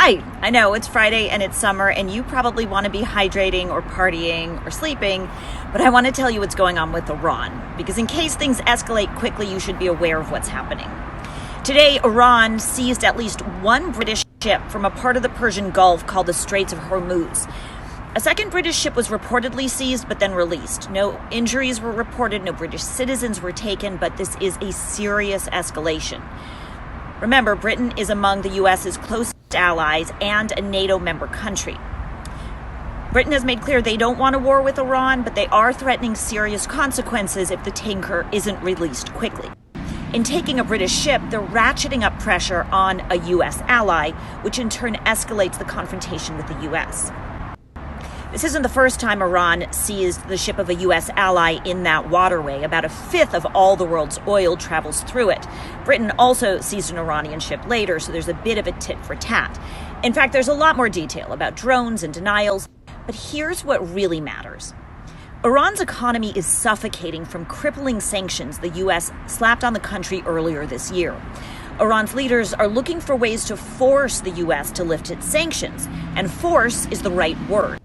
Hi, I know it's Friday and it's summer and you probably want to be hydrating or partying or sleeping, but I want to tell you what's going on with Iran, because in case things escalate quickly, you should be aware of what's happening. Today, Iran seized at least one British ship from a part of the Persian Gulf called the Straits of Hormuz. A second British ship was reportedly seized but then released. No injuries were reported, no British citizens were taken, but this is a serious escalation. Remember, Britain is among the U.S.'s closest allies and a NATO member country. Britain has made clear they don't want a war with Iran, but they are threatening serious consequences if the tanker isn't released quickly. In taking a British ship, they're ratcheting up pressure on a U.S. ally, which in turn escalates the confrontation with the U.S. This isn't the first time Iran seized the ship of a U.S. ally in that waterway. About a fifth of all the world's oil travels through it. Britain also seized an Iranian ship later, so there's a bit of a tit for tat. In fact, there's a lot more detail about drones and denials, but here's what really matters. Iran's economy is suffocating from crippling sanctions the U.S. slapped on the country earlier this year. Iran's leaders are looking for ways to force the U.S. to lift its sanctions, and force is the right word.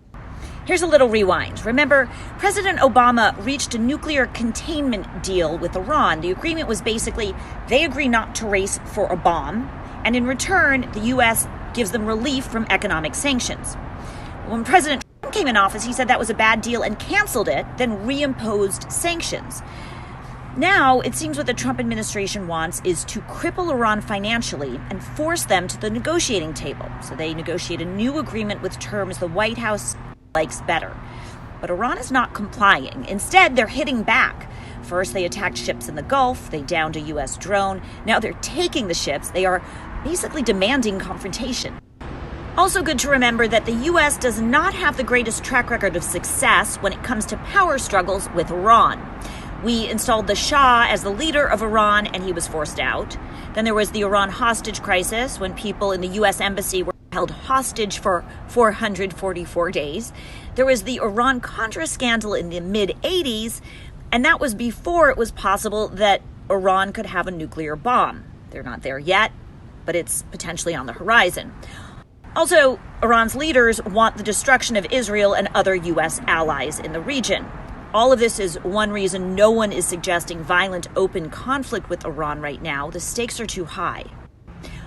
Here's a little rewind. Remember, President Obama reached a nuclear containment deal with Iran. The agreement was basically they agree not to race for a bomb, and in return, the U.S. gives them relief from economic sanctions. When President Trump came in office, he said that was a bad deal and canceled it, then reimposed sanctions. Now, it seems what the Trump administration wants is to cripple Iran financially and force them to the negotiating table. So they negotiate a new agreement with terms the White House likes better. But Iran is not complying. Instead, they're hitting back. First, they attacked ships in the Gulf. They downed a U.S. drone. Now they're taking the ships. They are basically demanding confrontation. Also good to remember that the U.S. does not have the greatest track record of success when it comes to power struggles with Iran. We installed the Shah as the leader of Iran, and he was forced out. Then there was the Iran hostage crisis, when people in the U.S. embassy were held hostage for 444 days. There was the Iran-Contra scandal in the mid-'80s, and that was before it was possible that Iran could have a nuclear bomb. They're not there yet, but it's potentially on the horizon. Also, Iran's leaders want the destruction of Israel and other U.S. allies in the region. All of this is one reason no one is suggesting violent, open conflict with Iran right now. The stakes are too high.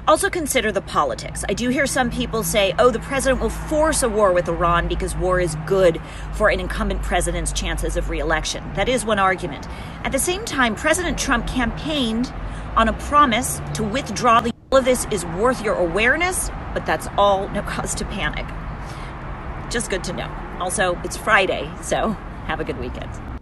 Also consider the politics. I do hear some people say, oh, the president will force a war with Iran because war is good for an incumbent president's chances of re-election. That is one argument. At the same time, President Trump campaigned on a promise to withdraw. All of this is worth your awareness, but that's all, no cause to panic. Just good to know. Also, it's Friday, so have a good weekend.